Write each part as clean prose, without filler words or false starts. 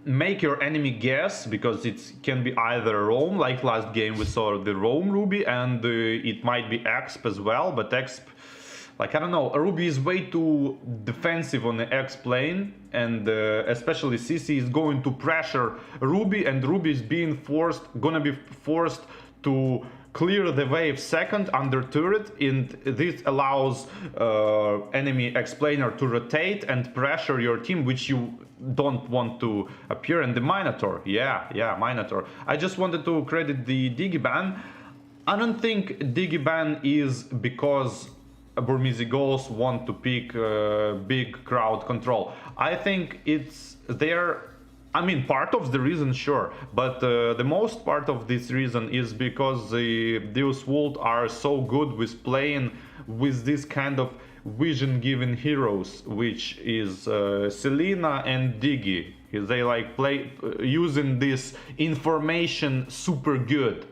make your enemy guess, because it can be either roam, like last game we saw the roam Ruby, and it might be exp as well, but exp, like, I don't know, Ruby is way too defensive on the X plane, and especially CC is going to pressure Ruby, and Ruby is gonna be forced to clear the wave second under turret, and this allows enemy X-planer to rotate and pressure your team, which you don't want to appear. And the Minotaur, yeah, Minotaur. I just wanted to credit the Digi ban. I don't think Digi ban is because Burmese Ghouls want to pick big crowd control. I think it's their, I mean, part of the reason, sure, but the most part of this reason is because the Deus Vult are so good with playing with this kind of vision-given heroes, which is Selena and Digi. They like play using this information super good.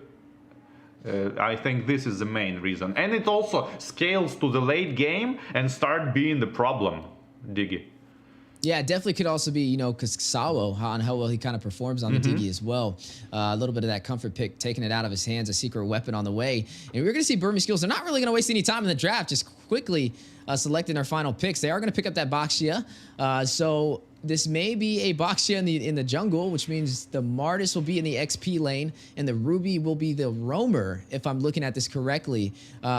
I think this is the main reason, and it also scales to the late game and start being the problem. Digi. Yeah, it definitely could also be, you know, because Sawo, on how well he kind of performs on the Digi as well. A little bit of that comfort pick, taking it out of his hands, a secret weapon on the way. And we're going to see Burmese Ghouls. They're not really going to waste any time in the draft, just quickly selecting their final picks. They are going to pick up that Baxia. So this may be a Baxia in the jungle, which means the Martis will be in the XP lane, and the Ruby will be the roamer, if I'm looking at this correctly,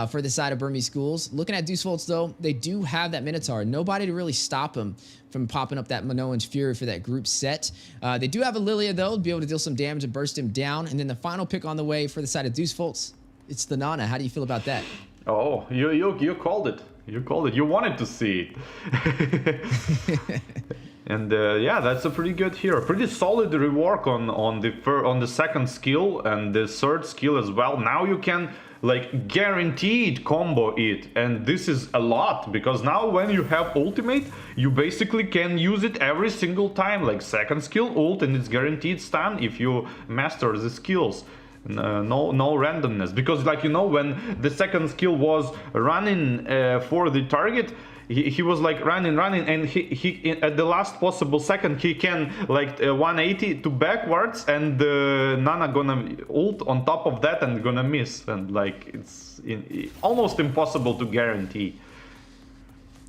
for the side of Burmese Ghouls. Looking at Deus Vults, though, they do have that Minotaur. Nobody to really stop them from popping up that Minoan's Fury for that group set. They do have a Lilia, though, to be able to deal some damage and burst him down. And then the final pick on the way for the side of Deus Vults, it's the Nana. How do you feel about that? Oh, you called it. You called it. You wanted to see it. And yeah, that's a pretty good hero. Pretty solid rework on the second skill and the third skill as well. Now you can like guaranteed combo it, and this is a lot, because now when you have ultimate, you basically can use it every single time, like second skill ult, and it's guaranteed stun if you master the skills. No randomness, because, like, you know, when the second skill was running for the target, he was like running, and he at the last possible second he can like 180 to backwards, and Nana gonna ult on top of that and gonna miss, and like it's almost impossible to guarantee.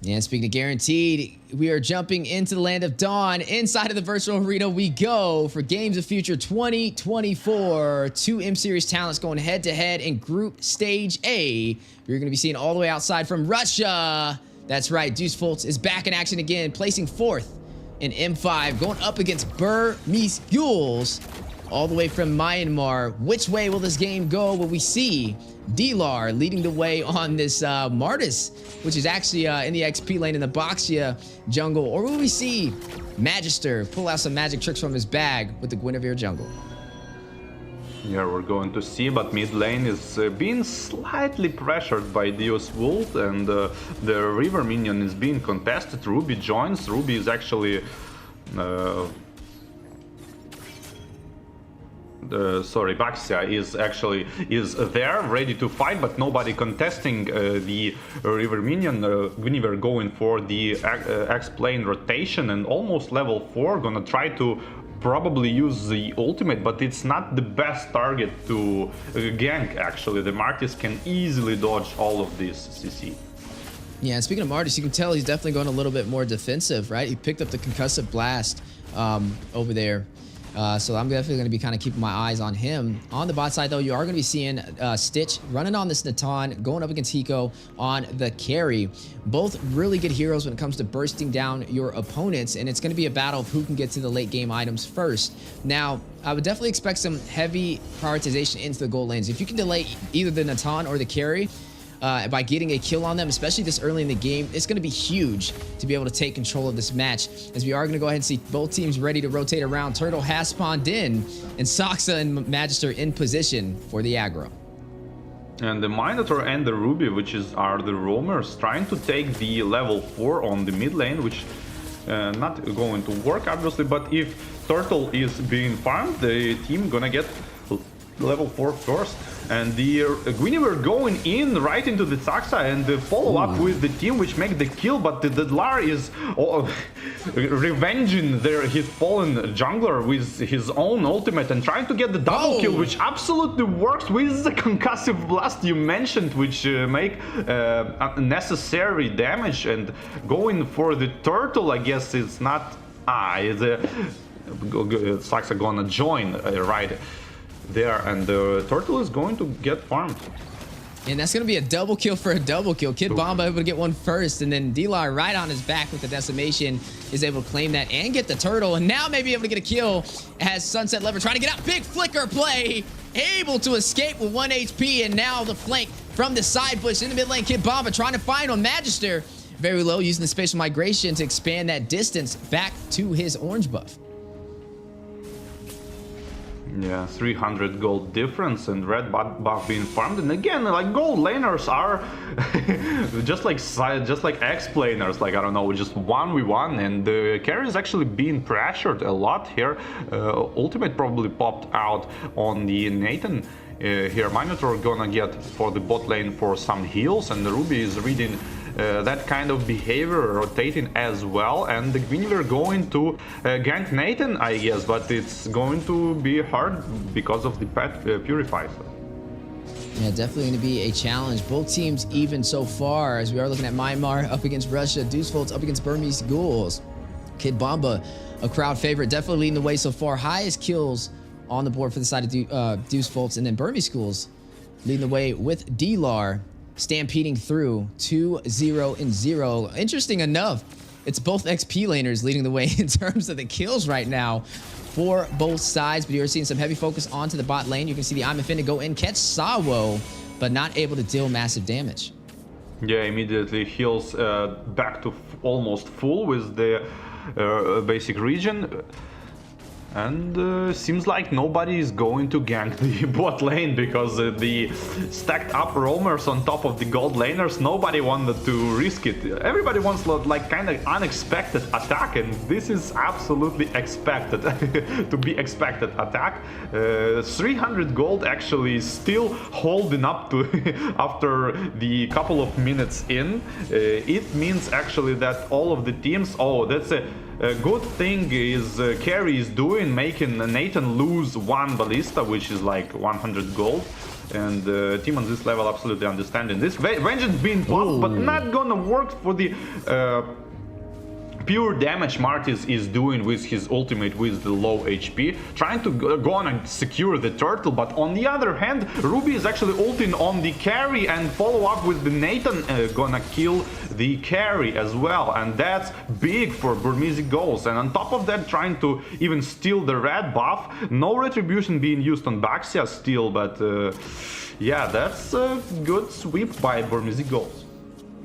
Yeah, speaking of guaranteed, we are jumping into the land of dawn. Inside of the virtual arena we go for Games of Future 2024. Two M-Series talents going head-to-head in Group Stage A. We're going to be seeing all the way outside from Russia. That's right, Deus Vult is back in action again, placing fourth in M5, going up against Burmese Ghouls, all the way from Myanmar. Which way will this game go? Will we see D-Lar leading the way on this Martis, which is actually in the XP lane in the Baxia jungle? Or will we see Magister pull out some magic tricks from his bag with the Guinevere jungle? Yeah, we're going to see, but mid lane is being slightly pressured by Deus Vult, and the river minion is being contested. Ruby joins. Ruby is actually Baxia is there, ready to fight, but nobody contesting the river minion. Guinevere going for the X-plane rotation, and almost level 4, gonna try to probably use the ultimate, but it's not the best target to gank. Actually, the Martis can easily dodge all of this CC. Yeah, and speaking of Martis, you can tell he's definitely going a little bit more defensive, right? He picked up the concussive blast over there. So I'm definitely going to be kind of keeping my eyes on him. On the bot side, though, you are going to be seeing Stitch running on this Natan, going up against Hiko on the carry. Both really good heroes when it comes to bursting down your opponents, and it's going to be a battle of who can get to the late game items first. Now, I would definitely expect some heavy prioritization into the gold lanes. If you can delay either the Natan or the carry, by getting a kill on them, especially this early in the game, it's going to be huge to be able to take control of this match, as we are going to go ahead and see both teams ready to rotate around. Turtle has spawned in, and Saksa and Magister in position for the aggro. And the Minotaur and the Ruby, which are the roamers, trying to take the level 4 on the mid lane, which not going to work, obviously, but if Turtle is being farmed, the team gonna get level 4 first. And the Guinevere going in right into the Saxa and follow up with the team which make the kill, but the Lar is revenging his fallen jungler with his own ultimate and trying to get the double kill, which absolutely works with the concussive blast you mentioned, which make unnecessary damage. And going for the turtle, I guess it's not... Saxa gonna join right there, and the turtle is going to get farmed. And that's going to be a double kill for a double kill. Kid Bomba able to get one first, and then D-Lar right on his back with the decimation is able to claim that and get the turtle, and now maybe able to get a kill as Sunset Lever trying to get out. Big flicker play, able to escape with 1 HP, and now the flank from the side bush in the mid lane. Kid Bomba trying to find on Magister. Very low, using the spatial migration to expand that distance back to his orange buff. Yeah, 300 gold difference and red buff being farmed. And again, like gold laners are just like X laners, like I don't know, just 1v1, and the carry is actually being pressured a lot here. Ultimate probably popped out on the Nathan. Here Minotaur gonna get for the bot lane for some heals, and the Ruby is reading that kind of behavior, rotating as well, and the Guinevere going to gank Nathan, I guess, but it's going to be hard because of the pet purifies. Yeah, definitely going to be a challenge. Both teams even so far, as we are looking at Myanmar up against Russia, Deus Vult up against Burmese Ghouls. Kid Bomba, a crowd favorite, definitely leading the way so far. Highest kills on the board for the side of Deus Vult, and then Burmese Ghouls leading the way with D-Lar stampeding through 2-0-0. Interesting enough, it's both XP laners leading the way in terms of the kills right now for both sides, but you're seeing some heavy focus onto the bot lane. You can see the I'm Finna go in, catch Sawo, but not able to deal massive damage. Yeah, immediately heals back to almost full with the basic region. And seems like nobody is going to gank the bot lane because the stacked up roamers on top of the gold laners, nobody wanted to risk it. Everybody wants like kind of unexpected attack, and this is absolutely expected to be expected attack. 300 gold actually still holding up to after the couple of minutes in. It means actually that all of the teams, that's a good thing is carry is doing, making Nathan lose one ballista, which is like 100 gold, and team on this level absolutely understanding this. Vengeance being popped, but not gonna work for the pure damage Martis is doing with his ultimate with the low HP, trying to go on and secure the turtle, but on the other hand, Ruby is actually ulting on the carry and follow up with the Nathan gonna kill the carry as well, and that's big for Burmese Ghouls. And on top of that, trying to even steal the red buff. No retribution being used on Baxia still, but yeah, that's a good sweep by Burmese Ghouls.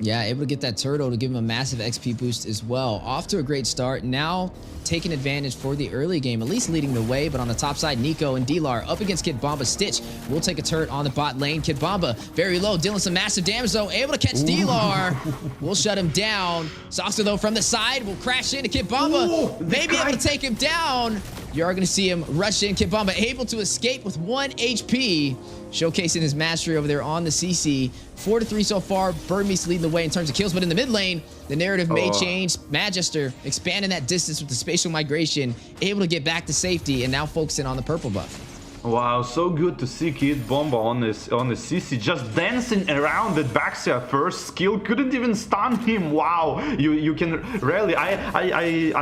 Yeah, able to get that turtle to give him a massive XP boost as well. Off to a great start. Now taking advantage for the early game, at least leading the way. But on the top side, Nico and D-Lar up against Kid Bomba. Stitch will take a turret on the bot lane. Kid Bomba very low, dealing some massive damage though. Able to catch D-Lar. Will shut him down. Saucer though from the side will crash into Kid Bomba. Maybe able to take him down. You are going to see him rush in. Kid Bomba able to escape with 1 HP. Showcasing his mastery over there on the CC. 4-3 so far. Burmese leading the way in terms of kills, but in the mid lane, the narrative may change. Magister expanding that distance with the spatial migration, able to get back to safety, and now focusing on the purple buff. Wow, so good to see Kid Bomba on the CC just dancing around the Baxia first skill, couldn't even stun him. Wow, you can rarely. I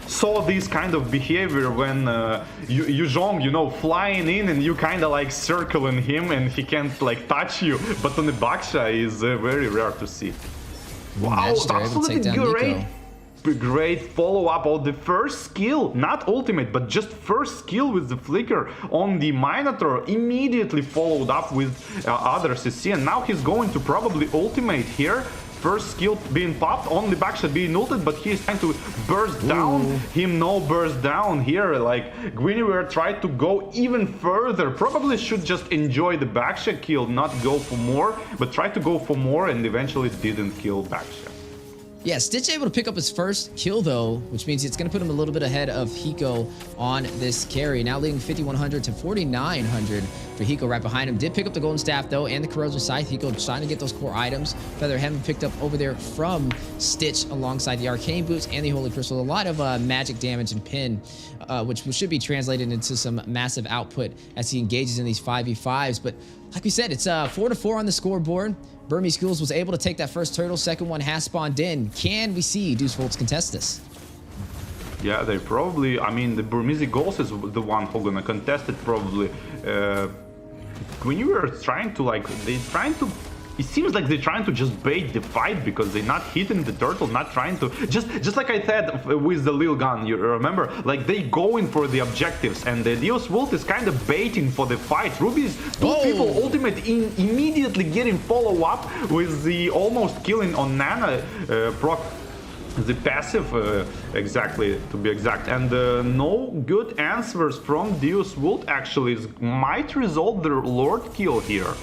saw this kind of behavior when Yuzhong, you know, flying in and you kind of like circling him and he can't like touch you, but on the Baxia is very rare to see. Wow, absolutely great. Great follow-up on the first skill, not ultimate, but just first skill with the flicker on the Minotaur, immediately followed up with other CC, and now he's going to probably ultimate here. First skill being popped, only backshot being ulted, but he's trying to burst down. Him no burst down here, like Guinevere tried to go even further. Probably should just enjoy the backshot kill, not go for more, but try to go for more and eventually didn't kill backshot. Yeah, Stitch able to pick up his first kill though, which means it's going to put him a little bit ahead of Hiko on this carry. Now leading 5,100 to 4,900 for Hiko right behind him. Did pick up the Golden Staff though and the Corrosion Scythe. Hiko trying to get those core items. Feather Heaven picked up over there from Stitch alongside the Arcane Boots and the Holy Crystal. A lot of magic damage and pin, which should be translated into some massive output as he engages in these 5v5s. But like we said, it's 4-4 on the scoreboard. Burmese Ghouls was able to take that first turtle. Second one has spawned in. Can we see Deus Vult contest this? Yeah, they probably, I mean, the Burmese Ghouls is the one who gonna contest it probably. When you were trying to, like, it seems like they're trying to just bait the fight because they're not hitting the turtle, not trying to, just like I said with the Lil Gun, you remember? Like, they going for the objectives, and the Deus Vult is kind of baiting for the fight. Ruby's two people ultimate immediately getting follow-up with the almost killing on Nana proc. The passive, exactly, to be exact, and no good answers from Deus Vult actually might result their Lord kill here.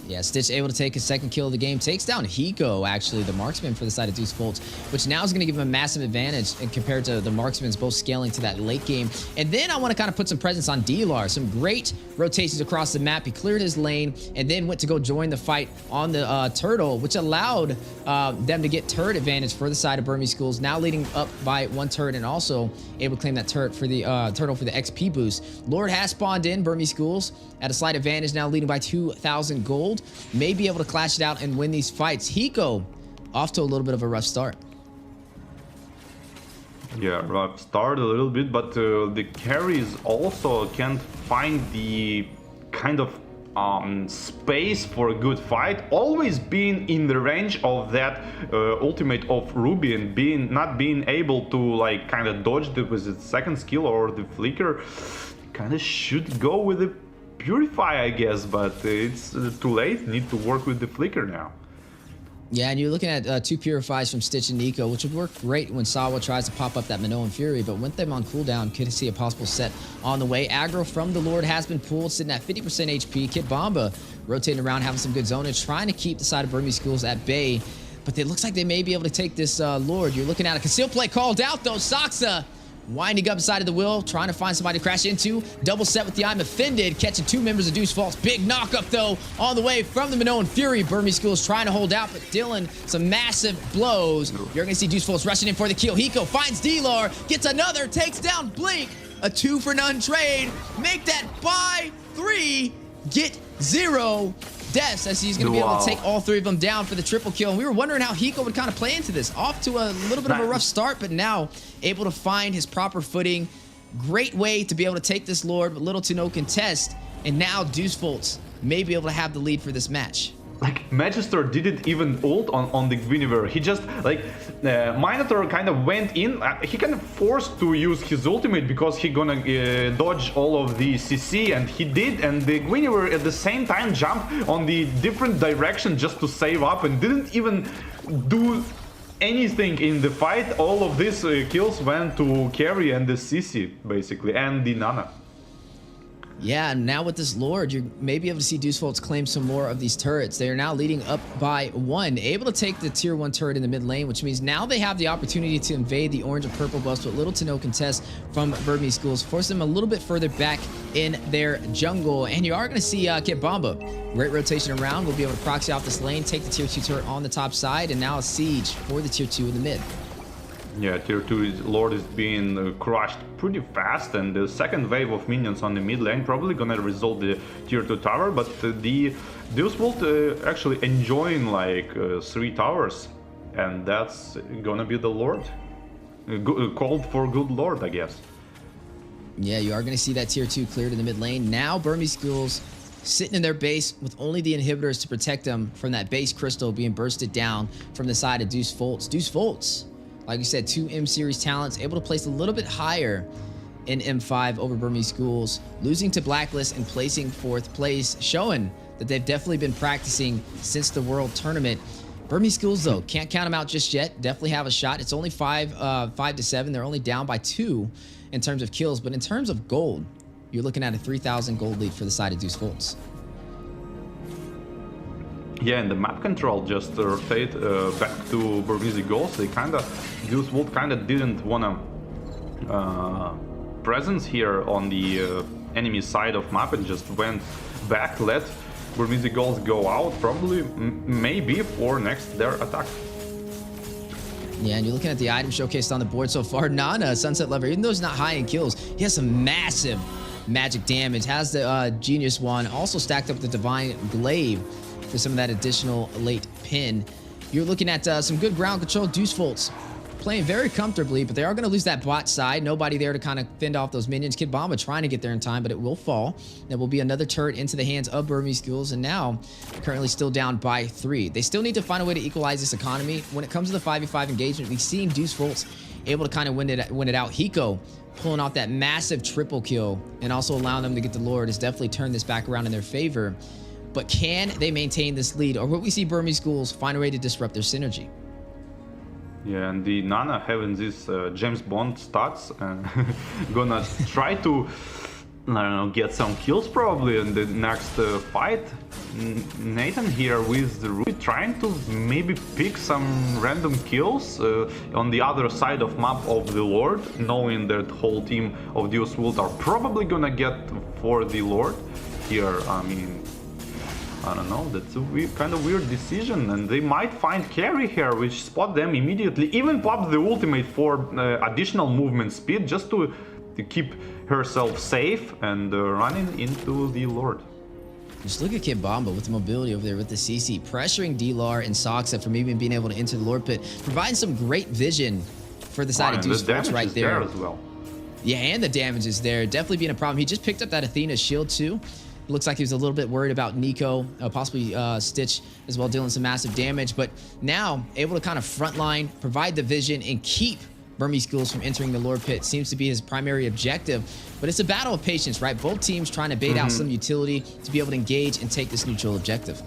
Yeah, Stitch able to take his second kill of the game. Takes down Hiko, actually, the marksman for the side of Deus Vult, which now is going to give him a massive advantage compared to the marksmans both scaling to that late game. And then I want to kind of put some presence on D-Lar. Some great rotations across the map. He cleared his lane and then went to go join the fight on the turtle, which allowed them to get turret advantage for the side of Burmese Ghouls, now leading up by one turret and also able to claim that turret for the turtle for the XP boost. Lord has spawned in. Burmese Ghouls at a slight advantage now, leading by 2,000 gold. May be able to clash it out and win these fights. Hiko off to a little bit of a rough start. Yeah, rough start a little bit, but the carries also can't find the kind of space for a good fight. Always being in the range of that ultimate of Ruby and not being able to, like, kind of dodge with its second skill or the flicker. Kind of should go with the Purify, I guess, but it's too late. Need to work with the flicker now. Yeah, and you're looking at two Purifies from Stitch and Nico, which would work great when Sawa tries to pop up that Minoan Fury, but with them on cooldown, could see a possible set on the way. Aggro from the Lord has been pulled, sitting at 50% HP. Kid Bomba rotating around, having some good zonage, trying to keep the side of Burmese Ghouls at bay, but it looks like they may be able to take this Lord. You're looking at a conceal play called out, though. Saksa winding up inside of the wheel, trying to find somebody to crash into. Double set with the I'm Offended, catching two members of Deus Vult. Big knock-up, though, on the way from the Minoan Fury. Burmese Ghouls trying to hold out, but dealing some massive blows. You're going to see Deus Vult rushing in for the kill. Hiko finds D-Lar, gets another, takes down Blink. A 2-for-none trade. Make that buy 3, get 0 deaths, as he's going to be able to take all 3 of them down for the triple kill. And we were wondering how Hiko would kind of play into this. Off to a little bit of a rough start, but now able to find his proper footing. Great way to be able to take this Lord with little to no contest. And now Deus Vult may be able to have the lead for this match. Like, Magister didn't even ult on the Guinevere. He just, like, Minotaur kind of went in. He kind of forced to use his ultimate because he gonna dodge all of the CC, and he did. And the Guinevere at the same time jumped on the different direction just to save up and didn't even do anything in the fight. All of these kills went to Carry and the CC, basically, and the Nana. Yeah, and now with this Lord, you may be able to see Deus Vult claim some more of these turrets. They are now leading up by 1, able to take the tier 1 turret in the mid lane, which means now they have the opportunity to invade the orange and purple buffs with little to no contest from Burmese Ghouls, force them a little bit further back in their jungle. And you are going to see Kit Bomba. Great rotation around. We'll be able to proxy off this lane, take the tier 2 turret on the top side, and now a siege for the tier 2 in the mid. Yeah, tier 2 Lord is being crushed pretty fast, and the second wave of minions on the mid lane probably gonna result the tier 2 tower, but the Deus Vult actually enjoying like 3 towers, and that's gonna be the Lord. Called for good Lord, I guess. Yeah, you are gonna see that tier 2 cleared in the mid lane. Now Burmese Ghouls sitting in their base with only the inhibitors to protect them from that base crystal being bursted down from the side of Deus Vult. Deus Vult, like you said, 2 M series talents, able to place a little bit higher in M5 over Burmese Ghouls, losing to Blacklist and placing 4th place, showing that they've definitely been practicing since the World Tournament. Burmese Ghouls, though, can't count them out just yet. Definitely have a shot. It's only 5 to 7. They're only down by 2 in terms of kills, but in terms of gold, you're looking at a 3,000 gold lead for the side of Deus Vult. Yeah, and the map control just rotate back to Burmese Ghouls. They Deus Vult kinda didn't wanna presence here on the enemy side of map and just went back, let Burmese Ghouls go out, probably, maybe for next their attack. Yeah, and you're looking at the item showcased on the board so far. Nana, Sunset Lover, even though he's not high in kills, he has some massive magic damage. Has the Genius Wand, also stacked up with the Divine Glaive for some of that additional late pin. You're looking at some good ground control. Deus Vult playing very comfortably, but they are going to lose that bot side. Nobody there to kind of fend off those minions. Kid Bomba trying to get there in time, but it will fall. There will be another turret into the hands of Burmese Ghouls, and now currently still down by 3. They still need to find a way to equalize this economy. When it comes to the 5v5 engagement, we've seen Deus Vult able to kind of win it out. Hiko pulling off that massive triple kill and also allowing them to get the Lord has definitely turned this back around in their favor. But can they maintain this lead, or will we see Burmese Ghouls find a way to disrupt their synergy? Yeah, and the Nana having this James Bond stats, gonna try to, I don't know, get some kills probably in the next fight. Nathan here with the Ruby trying to maybe pick some random kills on the other side of map of the Lord, knowing that whole team of Deus Vult are probably gonna get for the Lord here. I mean, I don't know, that's a kind of weird decision, and they might find carry here, which spot them immediately, even pop the ultimate for additional movement speed, just to keep herself safe and running into the Lord. Just look at Kid Bomba with the mobility over there with the CC, pressuring D-Lar and Soxa from even being able to enter the Lord Pit, providing some great vision for the side of Deus Vult right there. As well. Yeah, and the damage is there, definitely being a problem. He just picked up that Athena shield too. Looks like he was a little bit worried about Nico, possibly Stitch as well, dealing some massive damage. But now, able to kind of frontline, provide the vision, and keep Burmese Ghouls from entering the Lord Pit seems to be his primary objective. But it's a battle of patience, right? Both teams trying to bait out some utility to be able to engage and take this neutral objective.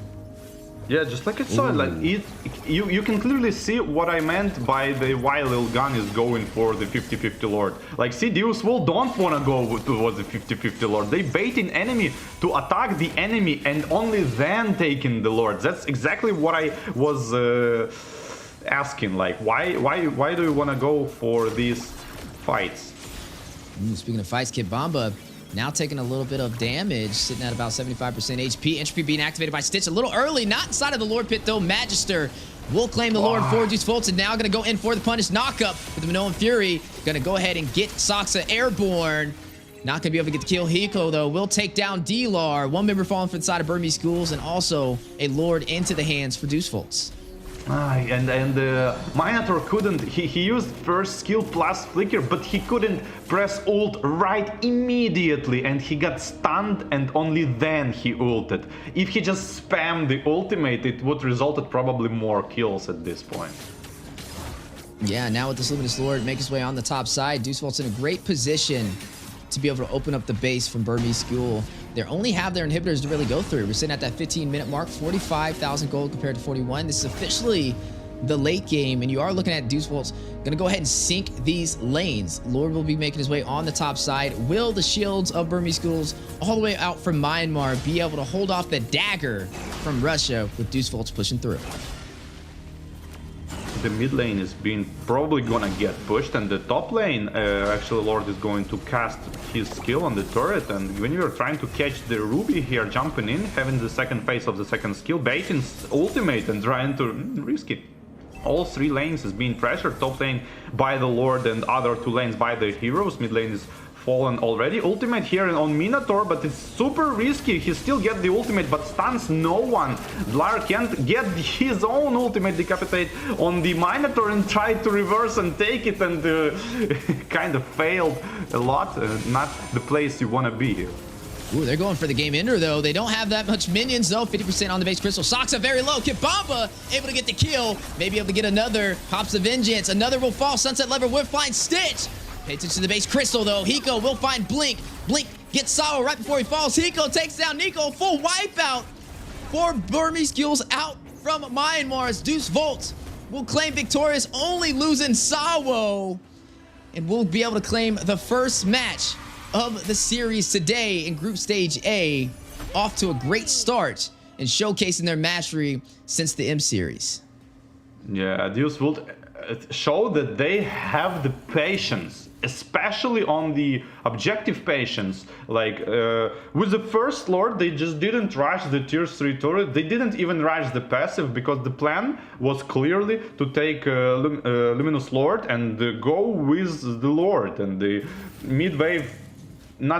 Yeah, just like I saw, like you can clearly see what I meant by the why Lil Gun is going for the 50-50 Lord. Like, see, Deus Vult don't want to go towards the 50-50 Lord. They baiting enemy to attack the enemy and only then taking the Lords. That's exactly what I was asking. Like, why do you want to go for these fights? Speaking of fights, Kid Bomba now taking a little bit of damage, sitting at about 75% HP. Entropy being activated by Stitch a little early, not inside of the Lord Pit though. Magister will claim the Lord for Deus Vult, and now going to go in for the punish knockup with the Minoan Fury. Going to go ahead and get Soxa airborne. Not going to be able to get the kill. Hiko, though, will take down D-Lar. One member falling from the side of Burmese Ghouls, and also a Lord into the hands for Deus Vult. And Minotaur couldn't, he used first skill plus flicker, but he couldn't press ult right immediately, and he got stunned, and only then he ulted. If he just spammed the ultimate, it would resulted probably more kills at this point. Yeah, now with this Luminous Lord make his way on the top side, Deus Vult's in a great position to be able to open up the base from Burmese Ghoul. They only have their inhibitors to really go through. We're sitting at that 15-minute mark, 45,000 gold compared to 41. This is officially the late game, and you are looking at Deus Vult's gonna go ahead and sink these lanes. Lord will be making his way on the top side. Will the shields of Burmese Ghouls all the way out from Myanmar be able to hold off the dagger from Russia with Deus Vult's pushing through? The mid lane is being probably gonna get pushed, and the top lane, actually Lord is going to cast his skill on the turret, and when you're trying to catch the Ruby here, jumping in, having the second phase of the second skill, baiting ultimate and trying to risk it. All three lanes is being pressured, top lane by the Lord and other two lanes by the heroes, mid lane is fallen already. Ultimate here on Minotaur, but it's super risky. He still gets the ultimate, but stuns no one. Dlar can't get his own ultimate decapitate on the Minotaur and tried to reverse and take it, and kind of failed a lot. Not the place you want to be here. Ooh, they're going for the game ender, though. They don't have that much minions, though. 50% on the base crystal. Soxa very low. Kibamba able to get the kill. Maybe able to get another. Pops the Vengeance. Another will fall. Sunset Lever will find Stitch. Pay attention to the base crystal, though. Hiko will find Blink. Blink gets Sawa right before he falls. Hiko takes down Nico. Full wipeout for Burmese Ghouls out from Myanmar as Deus Vult will claim victorious, only losing Sawo. And will be able to claim the first match of the series today in Group Stage A. Off to a great start and showcasing their mastery since the M series. Yeah, Deus Vult show that they have the patience, especially on the objective patience. Like with the first Lord, they just didn't rush the tier 3 turret. They didn't even rush the passive because the plan was clearly to take Luminous Lord and go with the Lord, and the mid wave not